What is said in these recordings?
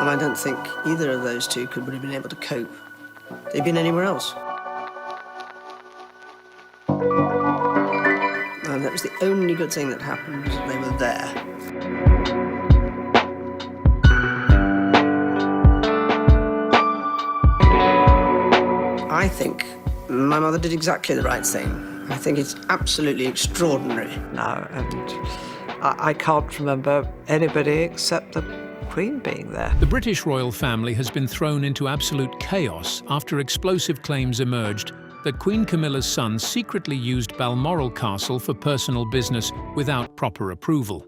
And I don't think either of those two would have been able to cope. They'd been anywhere else. And that was the only good thing that happened, was that they were there. I think my mother did exactly the right thing. I think it's absolutely extraordinary. No, and I can't remember anybody except the Queen being there. The British royal family has been thrown into absolute chaos after explosive claims emerged that Queen Camilla's son secretly used Balmoral Castle for personal business without proper approval.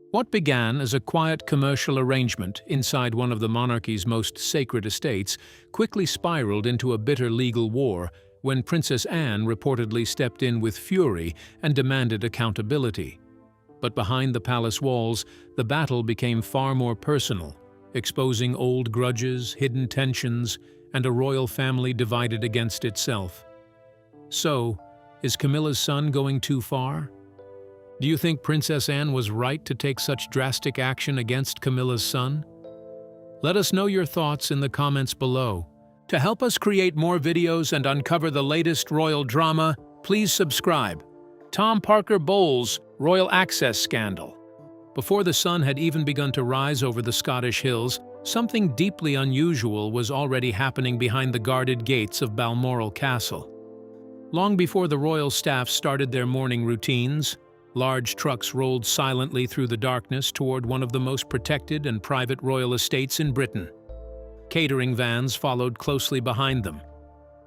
What began as a quiet commercial arrangement inside one of the monarchy's most sacred estates quickly spiraled into a bitter legal war when Princess Anne reportedly stepped in with fury and demanded accountability. But behind the palace walls, the battle became far more personal, exposing old grudges, hidden tensions, and a royal family divided against itself. So, is Camilla's son going too far? Do you think Princess Anne was right to take such drastic action against Camilla's son? Let us know your thoughts in the comments below. To help us create more videos and uncover the latest royal drama, please subscribe. Tom Parker Bowles' Royal Access Scandal. Before the sun had even begun to rise over the Scottish hills, something deeply unusual was already happening behind the guarded gates of Balmoral Castle. Long before the royal staff started their morning routines, large trucks rolled silently through the darkness toward one of the most protected and private royal estates in Britain. Catering vans followed closely behind them.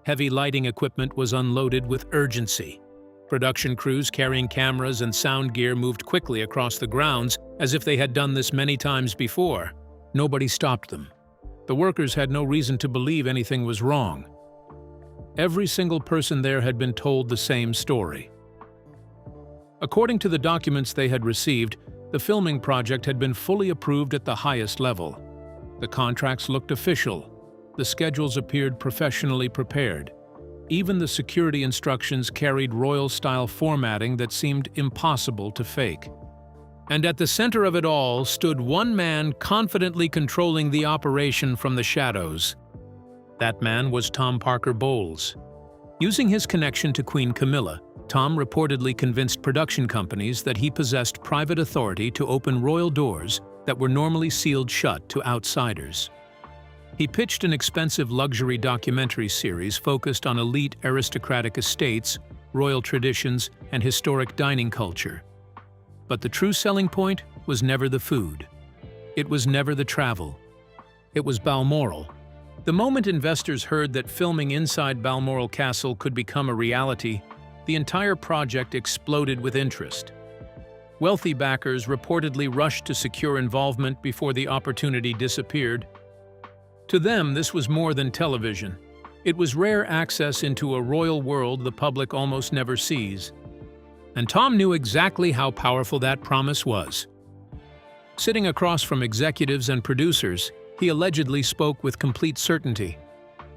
Heavy lighting equipment was unloaded with urgency. Production crews carrying cameras and sound gear moved quickly across the grounds as if they had done this many times before. Nobody stopped them. The workers had no reason to believe anything was wrong. Every single person there had been told the same story. According to the documents they had received, the filming project had been fully approved at the highest level. The contracts looked official. The schedules appeared professionally prepared. Even the security instructions carried royal-style formatting that seemed impossible to fake. And at the center of it all stood one man confidently controlling the operation from the shadows. That man was Tom Parker Bowles. Using his connection to Queen Camilla, Tom reportedly convinced production companies that he possessed private authority to open royal doors that were normally sealed shut to outsiders. He pitched an expensive luxury documentary series focused on elite aristocratic estates, royal traditions, and historic dining culture. But the true selling point was never the food. It was never the travel. It was Balmoral. The moment investors heard that filming inside Balmoral Castle could become a reality, the entire project exploded with interest. Wealthy backers reportedly rushed to secure involvement before the opportunity disappeared. To them, this was more than television. It was rare access into a royal world the public almost never sees. And Tom knew exactly how powerful that promise was. Sitting across from executives and producers, he allegedly spoke with complete certainty.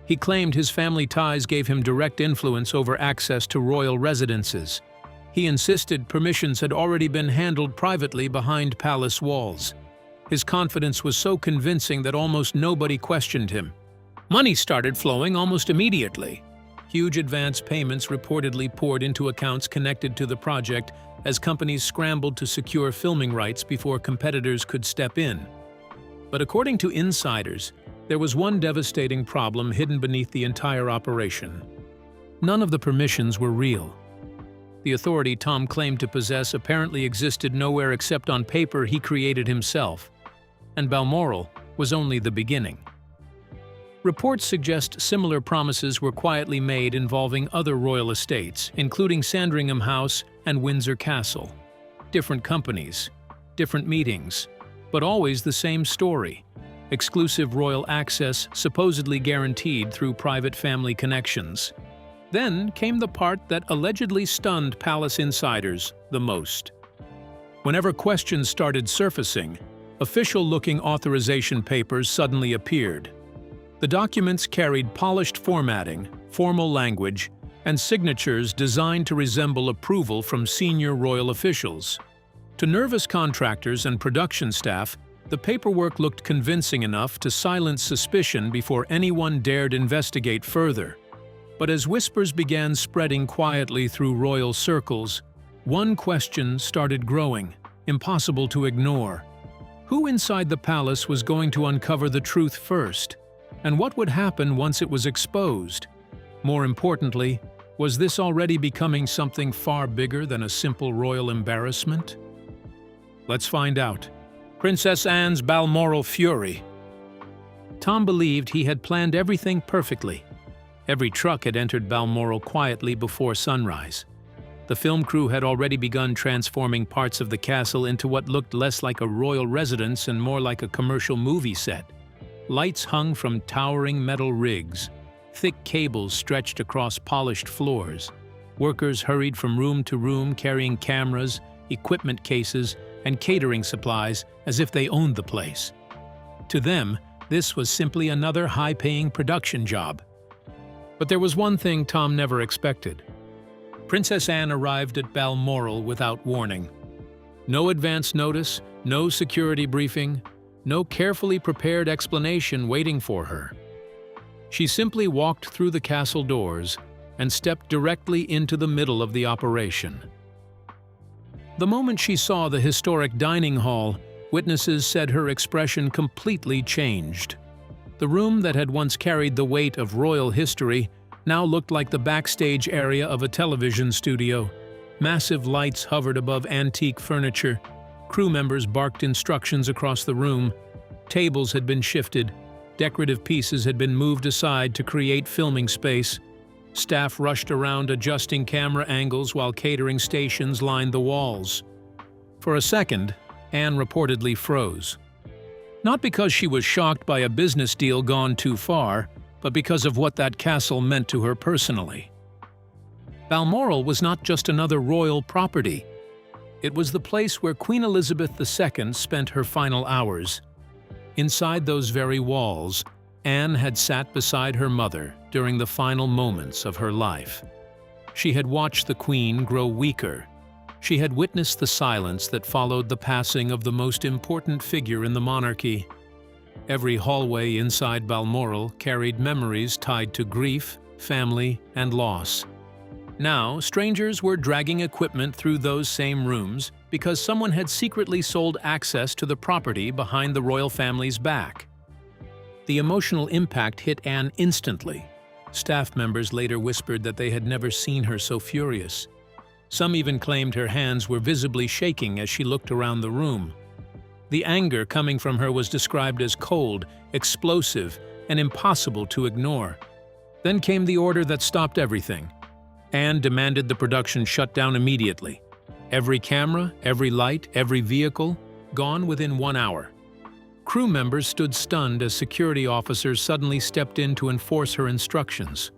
He claimed his family ties gave him direct influence over access to royal residences. He insisted permissions had already been handled privately behind palace walls. His confidence was so convincing that almost nobody questioned him. Money started flowing almost immediately. Huge advance payments reportedly poured into accounts connected to the project as companies scrambled to secure filming rights before competitors could step in. But according to insiders, there was one devastating problem hidden beneath the entire operation. None of the permissions were real. The authority Tom claimed to possess apparently existed nowhere except on paper he created himself. And Balmoral was only the beginning. Reports suggest similar promises were quietly made involving other royal estates, including Sandringham House and Windsor Castle. Different companies, different meetings, but always the same story. Exclusive royal access supposedly guaranteed through private family connections. Then came the part that allegedly stunned palace insiders the most. Whenever questions started surfacing, official-looking authorization papers suddenly appeared. The documents carried polished formatting, formal language, and signatures designed to resemble approval from senior royal officials. To nervous contractors and production staff, The paperwork looked convincing enough to silence suspicion before anyone dared investigate further. But as whispers began spreading quietly through royal circles, one question started growing, impossible to ignore. Who inside the palace was going to uncover the truth first? And what would happen once it was exposed? More importantly, was this already becoming something far bigger than a simple royal embarrassment? Let's find out. Princess Anne's Balmoral fury. Tom believed he had planned everything perfectly. Every truck had entered Balmoral quietly before sunrise. The film crew had already begun transforming parts of the castle into what looked less like a royal residence and more like a commercial movie set. Lights hung from towering metal rigs. Thick cables stretched across polished floors. Workers hurried from room to room carrying cameras, equipment cases, and catering supplies as if they owned the place. To them, this was simply another high-paying production job. But there was one thing Tom never expected. Princess Anne arrived at Balmoral without warning. No advance notice, no security briefing, no carefully prepared explanation waiting for her. She simply walked through the castle doors and stepped directly into the middle of the operation. The moment she saw the historic dining hall, witnesses said her expression completely changed. The room that had once carried the weight of royal history now looked like the backstage area of a television studio. Massive lights hovered above antique furniture. Crew members barked instructions across the room. Tables had been shifted. Decorative pieces had been moved aside to create filming space. Staff rushed around adjusting camera angles while catering stations lined the walls. For a second, Anne reportedly froze. Not because she was shocked by a business deal gone too far, but because of what that castle meant to her personally. Balmoral was not just another royal property. It was the place where Queen Elizabeth II spent her final hours. Inside those very walls, Anne had sat beside her mother during the final moments of her life. She had watched the Queen grow weaker. She had witnessed the silence that followed the passing of the most important figure in the monarchy. Every hallway inside Balmoral carried memories tied to grief, family, and loss. Now, strangers were dragging equipment through those same rooms because someone had secretly sold access to the property behind the royal family's back. The emotional impact hit Anne instantly. Staff members later whispered that they had never seen her so furious. Some even claimed her hands were visibly shaking as she looked around the room. The anger coming from her was described as cold, explosive, and impossible to ignore. Then came the order that stopped everything. Anne demanded the production shut down immediately. Every camera, every light, every vehicle, gone within 1 hour. Crew members stood stunned as security officers suddenly stepped in to enforce her instructions.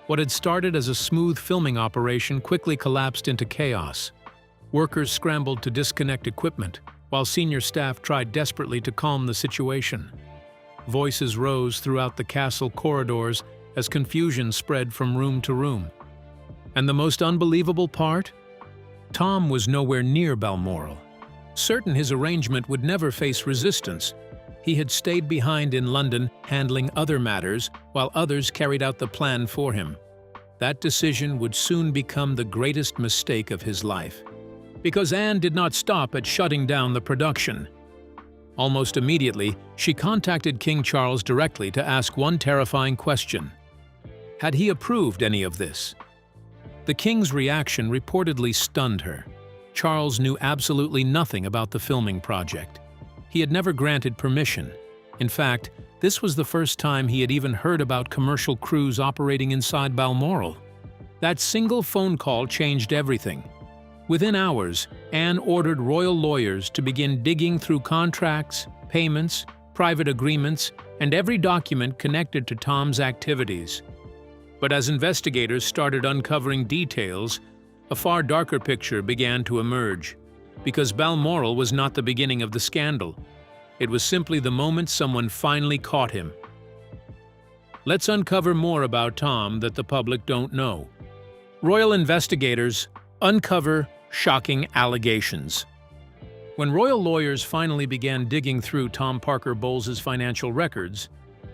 What had started as a smooth filming operation quickly collapsed into chaos. Workers scrambled to disconnect equipment, while senior staff tried desperately to calm the situation. Voices rose throughout the castle corridors as confusion spread from room to room. And the most unbelievable part? Tom was nowhere near Balmoral. Certain his arrangement would never face resistance, he had stayed behind in London handling other matters while others carried out the plan for him. That decision would soon become the greatest mistake of his life. Because Anne did not stop at shutting down the production. Almost immediately, she contacted King Charles directly to ask one terrifying question. Had he approved any of this? The king's reaction reportedly stunned her. Charles knew absolutely nothing about the filming project. He had never granted permission. In fact, this was the first time he had even heard about commercial crews operating inside Balmoral. That single phone call changed everything. Within hours, Anne ordered royal lawyers to begin digging through contracts, payments, private agreements, and every document connected to Tom's activities. But as investigators started uncovering details, a far darker picture began to emerge. Because Balmoral was not the beginning of the scandal. It was simply the moment someone finally caught him. Let's uncover more about Tom that the public don't know. Royal investigators uncover shocking allegations. When royal lawyers finally began digging through Tom Parker Bowles's financial records,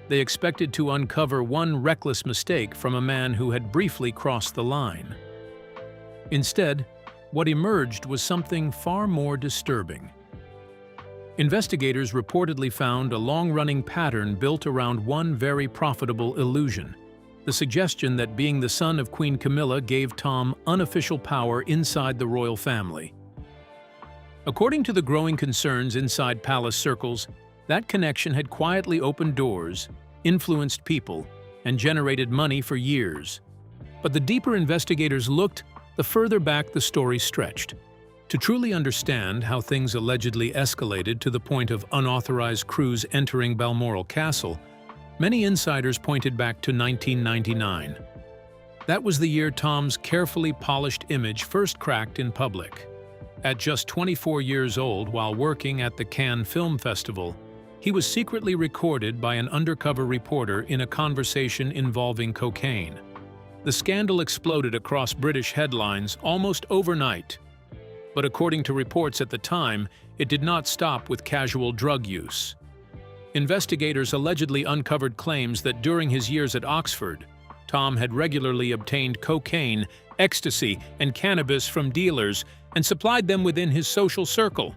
they expected to uncover one reckless mistake from a man who had briefly crossed the line. Instead, what emerged was something far more disturbing. Investigators reportedly found a long-running pattern built around one very profitable illusion: the suggestion that being the son of Queen Camilla gave Tom unofficial power inside the royal family. According to the growing concerns inside palace circles, that connection had quietly opened doors, influenced people, and generated money for years. But the deeper investigators looked, the further back the story stretched. To truly understand how things allegedly escalated to the point of unauthorized crews entering Balmoral Castle, many insiders pointed back to 1999. That was the year Tom's carefully polished image first cracked in public. At just 24 years old, while working at the Cannes Film Festival, he was secretly recorded by an undercover reporter in a conversation involving cocaine. The scandal exploded across British headlines almost overnight. But according to reports at the time, it did not stop with casual drug use. Investigators allegedly uncovered claims that during his years at Oxford, Tom had regularly obtained cocaine, ecstasy, and cannabis from dealers and supplied them within his social circle.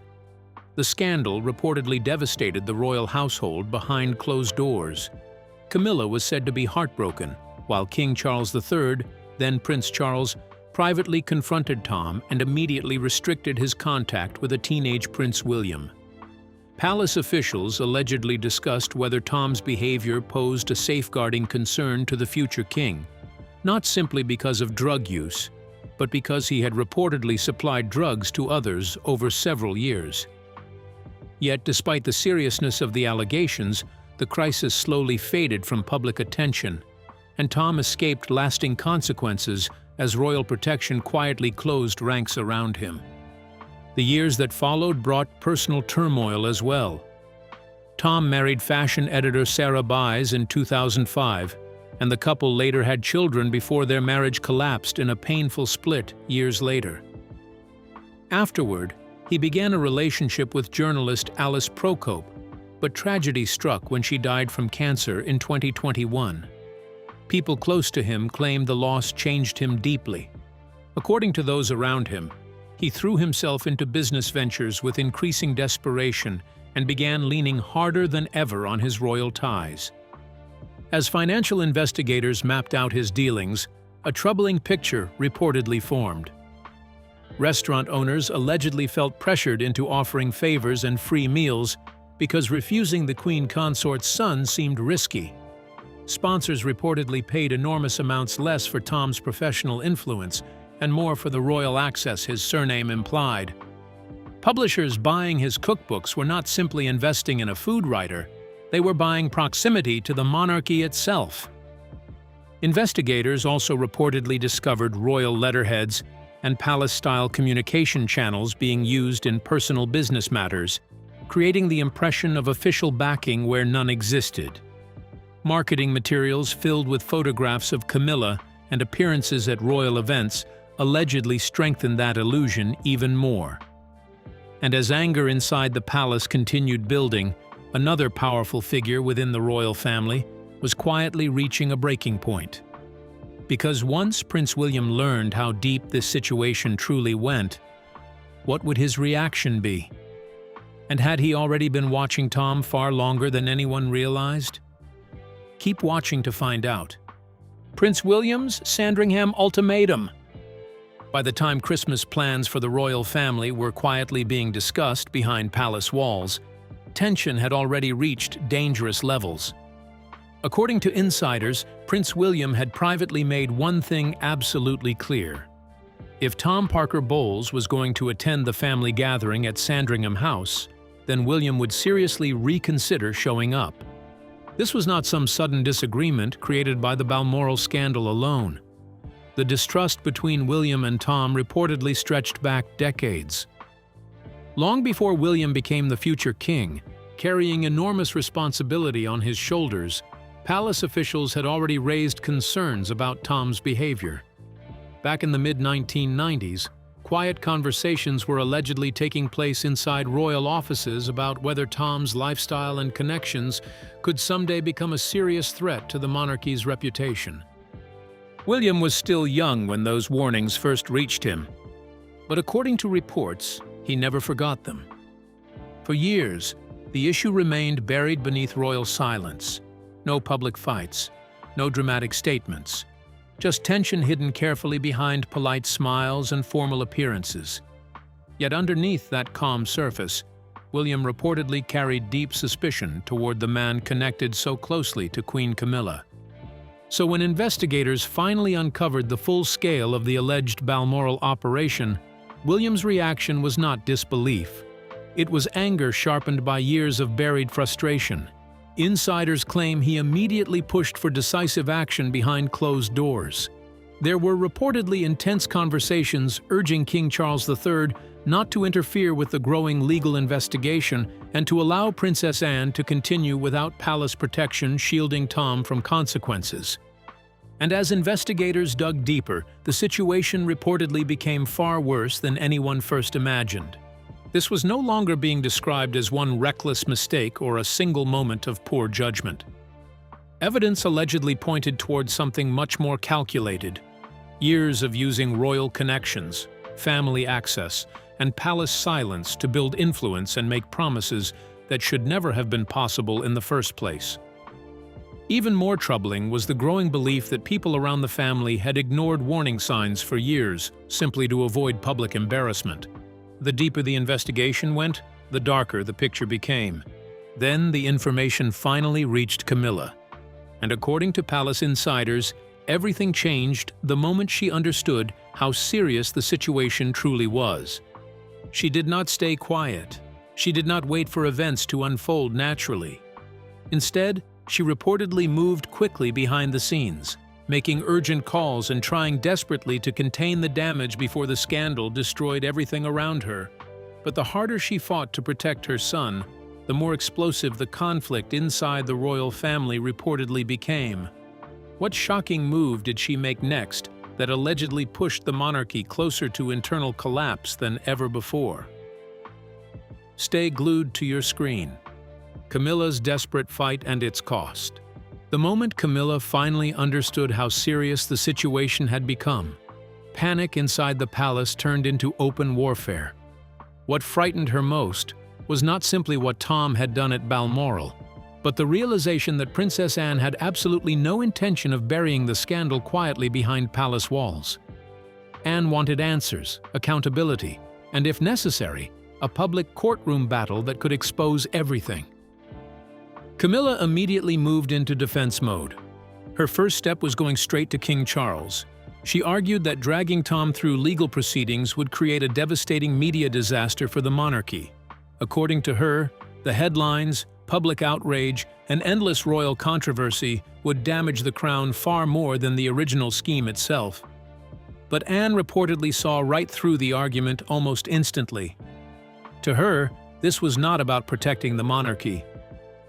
The scandal reportedly devastated the royal household behind closed doors. Camilla was said to be heartbroken, while King Charles III, then Prince Charles, privately confronted Tom and immediately restricted his contact with a teenage Prince William. Palace officials allegedly discussed whether Tom's behavior posed a safeguarding concern to the future king, not simply because of drug use, but because he had reportedly supplied drugs to others over several years. Yet, despite the seriousness of the allegations, the crisis slowly faded from public attention, and Tom escaped lasting consequences as royal protection quietly closed ranks around him. The years that followed brought personal turmoil as well. Tom married fashion editor Sarah Baez in 2005, and the couple later had children before their marriage collapsed in a painful split years later. Afterward, he began a relationship with journalist Alice Procope, but tragedy struck when she died from cancer in 2021. People close to him claimed the loss changed him deeply. According to those around him, he threw himself into business ventures with increasing desperation and began leaning harder than ever on his royal ties. As financial investigators mapped out his dealings, a troubling picture reportedly formed. Restaurant owners allegedly felt pressured into offering favors and free meals because refusing the Queen Consort's son seemed risky. Sponsors reportedly paid enormous amounts less for Tom's professional influence and more for the royal access his surname implied. Publishers buying his cookbooks were not simply investing in a food writer, they were buying proximity to the monarchy itself. Investigators also reportedly discovered royal letterheads and palace-style communication channels being used in personal business matters, creating the impression of official backing where none existed. Marketing materials filled with photographs of Camilla and appearances at royal events allegedly strengthened that illusion even more. And as anger inside the palace continued building, another powerful figure within the royal family was quietly reaching a breaking point. Because once Prince William learned how deep this situation truly went, what would his reaction be? And had he already been watching Tom far longer than anyone realized? Keep watching to find out. Prince William's Sandringham ultimatum. By the time Christmas plans for the royal family were quietly being discussed behind palace walls, tension had already reached dangerous levels. According to insiders, Prince William had privately made one thing absolutely clear. If Tom Parker Bowles was going to attend the family gathering at Sandringham House, then William would seriously reconsider showing up. This was not some sudden disagreement created by the Balmoral scandal alone. The distrust between William and Tom reportedly stretched back decades. Long before William became the future king, carrying enormous responsibility on his shoulders, palace officials had already raised concerns about Tom's behavior. Back in the mid-1990s, quiet conversations were allegedly taking place inside royal offices about whether Tom's lifestyle and connections could someday become a serious threat to the monarchy's reputation. William was still young when those warnings first reached him, but according to reports, he never forgot them. For years, the issue remained buried beneath royal silence. No public fights, no dramatic statements, just tension hidden carefully behind polite smiles and formal appearances. Yet underneath that calm surface, William reportedly carried deep suspicion toward the man connected so closely to Queen Camilla. So when investigators finally uncovered the full scale of the alleged Balmoral operation, William's reaction was not disbelief. It was anger sharpened by years of buried frustration. Insiders claim he immediately pushed for decisive action behind closed doors. There were reportedly intense conversations urging King Charles III not to interfere with the growing legal investigation and to allow Princess Anne to continue without palace protection shielding Tom from consequences. And as investigators dug deeper, the situation reportedly became far worse than anyone first imagined. This was no longer being described as one reckless mistake or a single moment of poor judgment. Evidence allegedly pointed towards something much more calculated. Years of using royal connections, family access, and palace silence to build influence and make promises that should never have been possible in the first place. Even more troubling was the growing belief that people around the family had ignored warning signs for years simply to avoid public embarrassment. The deeper the investigation went, the darker the picture became. Then the information finally reached Camilla. And according to palace insiders, everything changed the moment she understood how serious the situation truly was. She did not stay quiet. She did not wait for events to unfold naturally. Instead, she reportedly moved quickly behind the scenes, making urgent calls and trying desperately to contain the damage before the scandal destroyed everything around her. But the harder she fought to protect her son, the more explosive the conflict inside the royal family reportedly became. What shocking move did she make next that allegedly pushed the monarchy closer to internal collapse than ever before? Stay glued to your screen. Camilla's desperate fight and its cost. The moment Camilla finally understood how serious the situation had become, panic inside the palace turned into open warfare. What frightened her most was not simply what Tom had done at Balmoral, but the realization that Princess Anne had absolutely no intention of burying the scandal quietly behind palace walls. Anne wanted answers, accountability, and if necessary, a public courtroom battle that could expose everything. Camilla immediately moved into defense mode. Her first step was going straight to King Charles. She argued that dragging Tom through legal proceedings would create a devastating media disaster for the monarchy. According to her, the headlines, public outrage, and endless royal controversy would damage the crown far more than the original scheme itself. But Anne reportedly saw right through the argument almost instantly. To her, this was not about protecting the monarchy.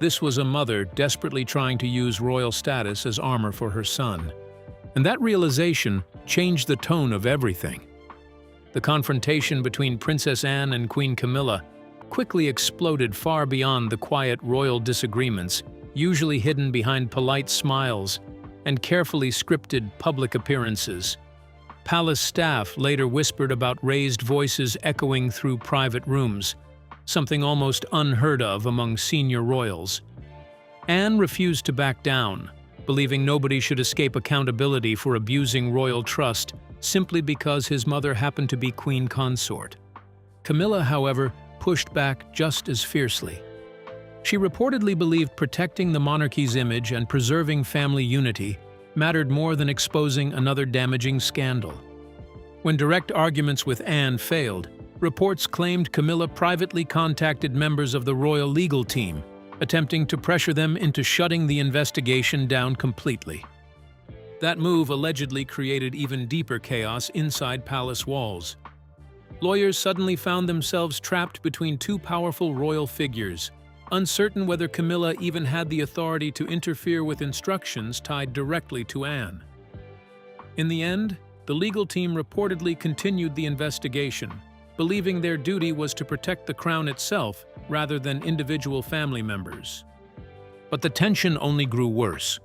This was a mother desperately trying to use royal status as armor for her son. And that realization changed the tone of everything. The confrontation between Princess Anne and Queen Camilla quickly exploded far beyond the quiet royal disagreements, usually hidden behind polite smiles and carefully scripted public appearances. Palace staff later whispered about raised voices echoing through private rooms, something almost unheard of among senior royals. Anne refused to back down, believing nobody should escape accountability for abusing royal trust simply because his mother happened to be queen consort. Camilla, however, pushed back just as fiercely. She reportedly believed protecting the monarchy's image and preserving family unity mattered more than exposing another damaging scandal. When direct arguments with Anne failed, reports claimed Camilla privately contacted members of the royal legal team, attempting to pressure them into shutting the investigation down completely. That move allegedly created even deeper chaos inside palace walls. Lawyers suddenly found themselves trapped between two powerful royal figures, uncertain whether Camilla even had the authority to interfere with instructions tied directly to Anne. In the end, the legal team reportedly continued the investigation, believing their duty was to protect the crown itself rather than individual family members. But the tension only grew worse.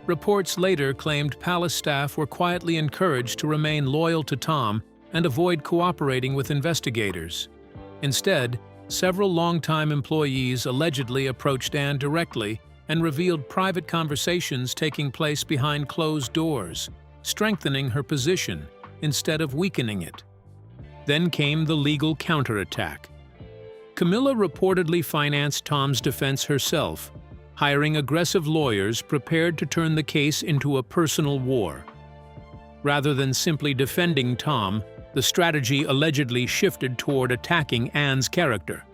Reports later claimed palace staff were quietly encouraged to remain loyal to Tom and avoid cooperating with investigators. Instead, several longtime employees allegedly approached Anne directly and revealed private conversations taking place behind closed doors, strengthening her position instead of weakening it. Then came the legal counterattack. Camilla reportedly financed Tom's defense herself, hiring aggressive lawyers prepared to turn the case into a personal war. Rather than simply defending Tom, the strategy allegedly shifted toward attacking Anne's character,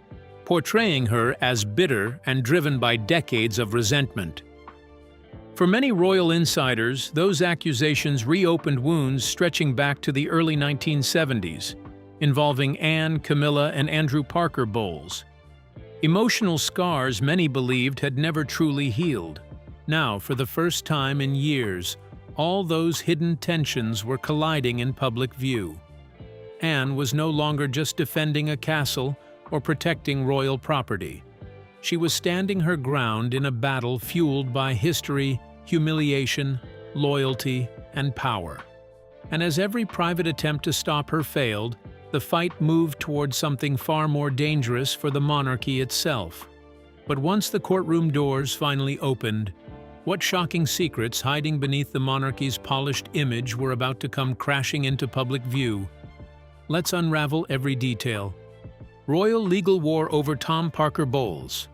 portraying her as bitter and driven by decades of resentment. For many royal insiders, those accusations reopened wounds stretching back to the early 1970s, involving Anne, Camilla, and Andrew Parker Bowles. Emotional scars many believed had never truly healed. Now, for the first time in years, all those hidden tensions were colliding in public view. Anne was no longer just defending a castle or protecting royal property. She was standing her ground in a battle fueled by history, humiliation, loyalty, and power. And as every private attempt to stop her failed, the fight moved toward something far more dangerous for the monarchy itself. But once the courtroom doors finally opened, what shocking secrets hiding beneath the monarchy's polished image were about to come crashing into public view? Let's unravel every detail. Royal legal war over Tom Parker Bowles.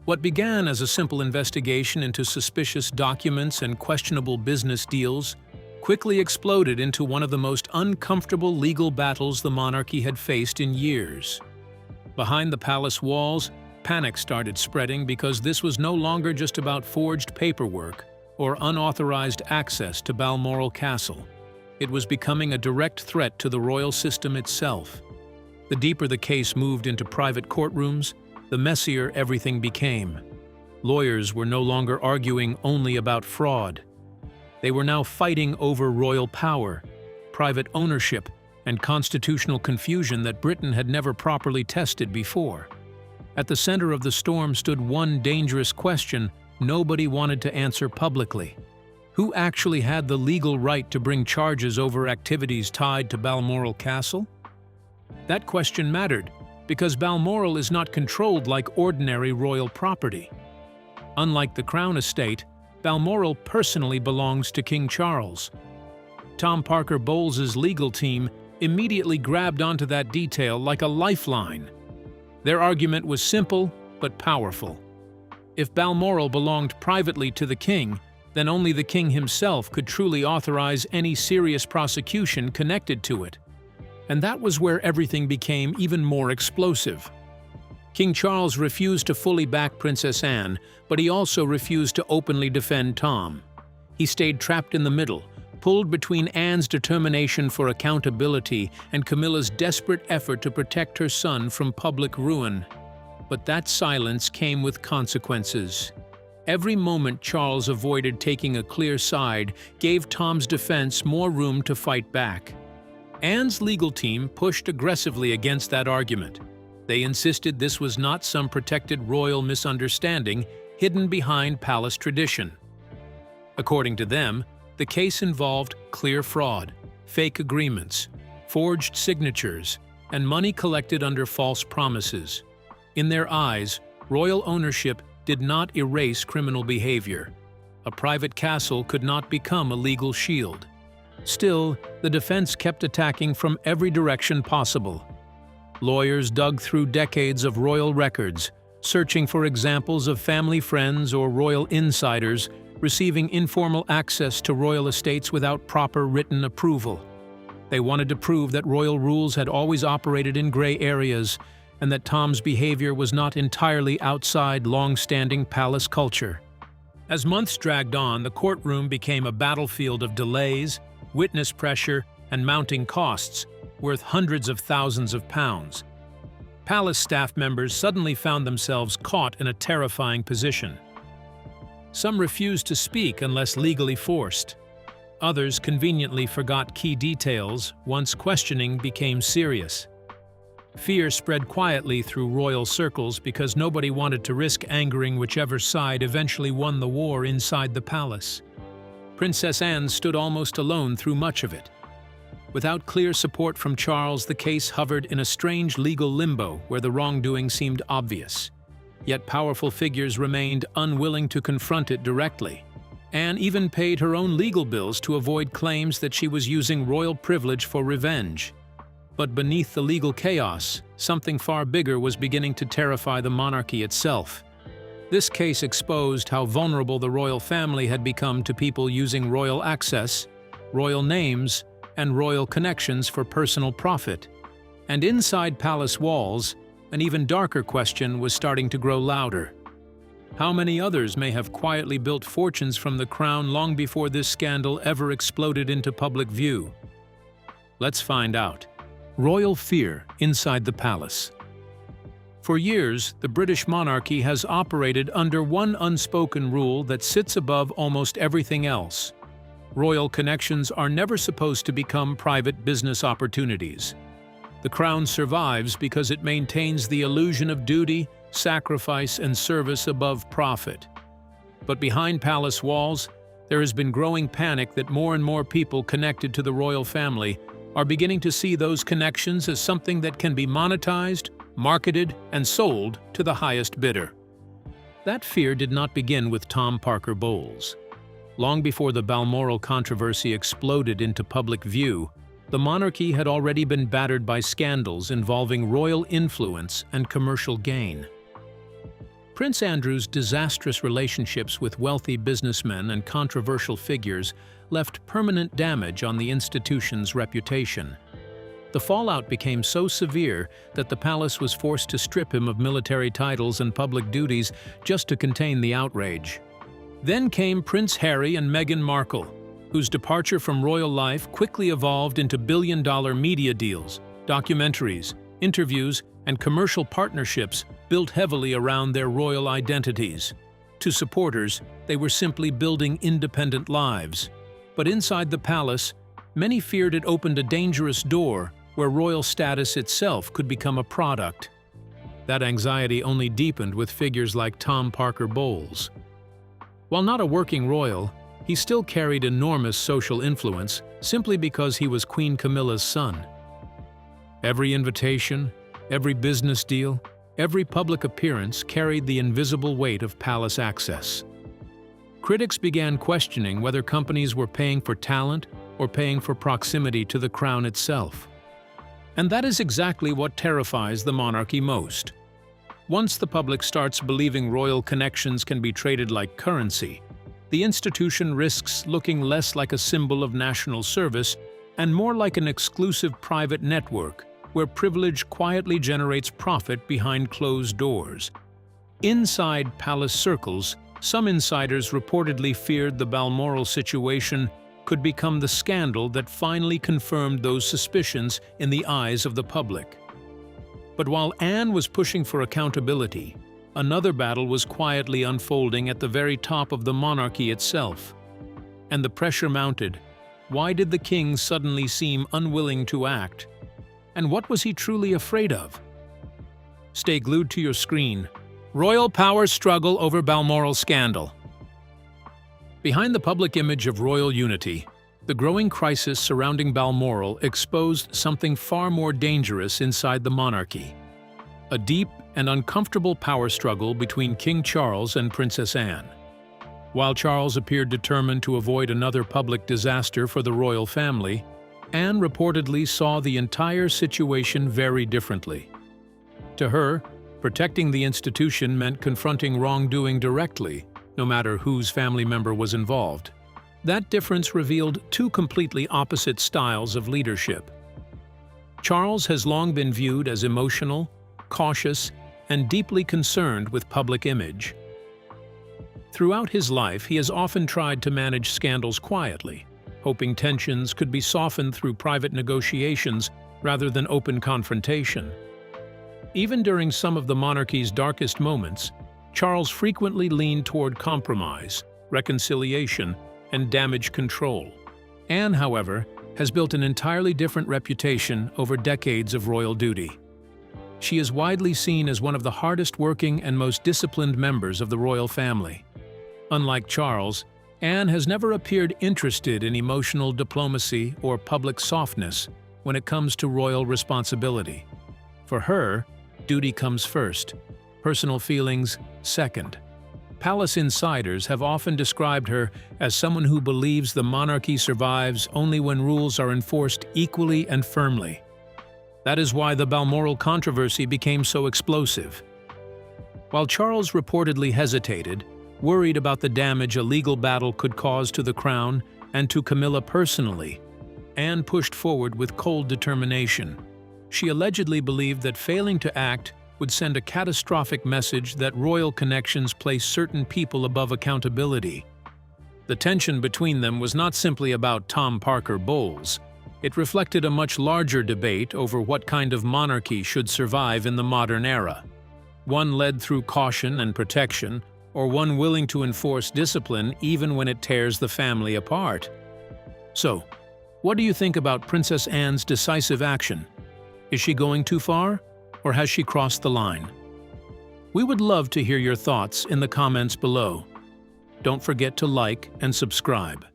What began as a simple investigation into suspicious documents and questionable business deals quickly exploded into one of the most uncomfortable legal battles the monarchy had faced in years. Behind the palace walls, panic started spreading because this was no longer just about forged paperwork or unauthorized access to Balmoral Castle. It was becoming a direct threat to the royal system itself. The deeper the case moved into private courtrooms, the messier everything became. Lawyers were no longer arguing only about fraud. They were now fighting over royal power, private ownership, and constitutional confusion that Britain had never properly tested before. At the center of the storm stood one dangerous question nobody wanted to answer publicly. Who actually had the legal right to bring charges over activities tied to Balmoral Castle? That question mattered because Balmoral is not controlled like ordinary royal property. Unlike the Crown Estate, Balmoral personally belongs to King Charles. Tom Parker Bowles' legal team immediately grabbed onto that detail like a lifeline. Their argument was simple but powerful. If Balmoral belonged privately to the king, then only the king himself could truly authorize any serious prosecution connected to it. And that was where everything became even more explosive. King Charles refused to fully back Princess Anne, but he also refused to openly defend Tom. He stayed trapped in the middle, pulled between Anne's determination for accountability and Camilla's desperate effort to protect her son from public ruin. But that silence came with consequences. Every moment Charles avoided taking a clear side gave Tom's defense more room to fight back. Anne's legal team pushed aggressively against that argument. They insisted this was not some protected royal misunderstanding hidden behind palace tradition. According to them, the case involved clear fraud, fake agreements, forged signatures, and money collected under false promises. In their eyes, royal ownership did not erase criminal behavior. A private castle could not become a legal shield. Still, the defense kept attacking from every direction possible. Lawyers dug through decades of royal records, searching for examples of family friends or royal insiders receiving informal access to royal estates without proper written approval. They wanted to prove that royal rules had always operated in gray areas and that Tom's behavior was not entirely outside long-standing palace culture. As months dragged on, the courtroom became a battlefield of delays, witness pressure, and mounting costs worth hundreds of thousands of pounds. Palace staff members suddenly found themselves caught in a terrifying position. Some refused to speak unless legally forced. Others conveniently forgot key details once questioning became serious. Fear spread quietly through royal circles because nobody wanted to risk angering whichever side eventually won the war inside the palace. Princess Anne stood almost alone through much of it. Without clear support from Charles, the case hovered in a strange legal limbo where the wrongdoing seemed obvious. Yet powerful figures remained unwilling to confront it directly. Anne even paid her own legal bills to avoid claims that she was using royal privilege for revenge. But beneath the legal chaos, something far bigger was beginning to terrify the monarchy itself. This case exposed how vulnerable the royal family had become to people using royal access, royal names, and royal connections for personal profit. And inside palace walls, an even darker question was starting to grow louder. How many others may have quietly built fortunes from the crown long before this scandal ever exploded into public view? Let's find out. Royal fear inside the palace. For years, the British monarchy has operated under one unspoken rule that sits above almost everything else. Royal connections are never supposed to become private business opportunities. The crown survives because it maintains the illusion of duty, sacrifice, and service above profit. But behind palace walls, there has been growing panic that more and more people connected to the royal family are beginning to see those connections as something that can be monetized, marketed, and sold to the highest bidder. That fear did not begin with Tom Parker Bowles. Long before the Balmoral controversy exploded into public view, the monarchy had already been battered by scandals involving royal influence and commercial gain. Prince Andrew's disastrous relationships with wealthy businessmen and controversial figures left permanent damage on the institution's reputation. The fallout became so severe that the palace was forced to strip him of military titles and public duties just to contain the outrage. Then came Prince Harry and Meghan Markle, whose departure from royal life quickly evolved into billion-dollar media deals, documentaries, interviews, and commercial partnerships built heavily around their royal identities. To supporters, they were simply building independent lives. But inside the palace, many feared it opened a dangerous door where royal status itself could become a product. That anxiety only deepened with figures like Tom Parker Bowles. While not a working royal, he still carried enormous social influence simply because he was Queen Camilla's son. Every invitation, every business deal, every public appearance carried the invisible weight of palace access. Critics began questioning whether companies were paying for talent or paying for proximity to the crown itself. And that is exactly what terrifies the monarchy most. Once the public starts believing royal connections can be traded like currency, the institution risks looking less like a symbol of national service and more like an exclusive private network where privilege quietly generates profit behind closed doors. Inside palace circles, some insiders reportedly feared the Balmoral situation could become the scandal that finally confirmed those suspicions in the eyes of the public. But while Anne was pushing for accountability, another battle was quietly unfolding at the very top of the monarchy itself. And the pressure mounted. Why did the king suddenly seem unwilling to act? And what was he truly afraid of? Stay glued to your screen. Royal power struggle over Balmoral scandal. Behind the public image of royal unity, the growing crisis surrounding Balmoral exposed something far more dangerous inside the monarchy. A deep and uncomfortable power struggle between King Charles and Princess Anne. While Charles appeared determined to avoid another public disaster for the royal family, Anne reportedly saw the entire situation very differently. To her, protecting the institution meant confronting wrongdoing directly, no matter whose family member was involved. That difference revealed two completely opposite styles of leadership. Charles has long been viewed as emotional, cautious, and deeply concerned with public image. Throughout his life, he has often tried to manage scandals quietly, hoping tensions could be softened through private negotiations rather than open confrontation. Even during some of the monarchy's darkest moments, Charles frequently leaned toward compromise, reconciliation, and damage control. Anne, however, has built an entirely different reputation over decades of royal duty. She is widely seen as one of the hardest-working and most disciplined members of the royal family. Unlike Charles, Anne has never appeared interested in emotional diplomacy or public softness when it comes to royal responsibility. For her, duty comes first, personal feelings second. Palace insiders have often described her as someone who believes the monarchy survives only when rules are enforced equally and firmly. That is why the Balmoral controversy became so explosive. While Charles reportedly hesitated, worried about the damage a legal battle could cause to the crown and to Camilla personally, Anne pushed forward with cold determination. She allegedly believed that failing to act would send a catastrophic message that royal connections place certain people above accountability. The tension between them was not simply about Tom Parker Bowles. It reflected a much larger debate over what kind of monarchy should survive in the modern era. One led through caution and protection, or one willing to enforce discipline even when it tears the family apart. So, what do you think about Princess Anne's decisive action? Is she going too far, or has she crossed the line? We would love to hear your thoughts in the comments below. Don't forget to like and subscribe.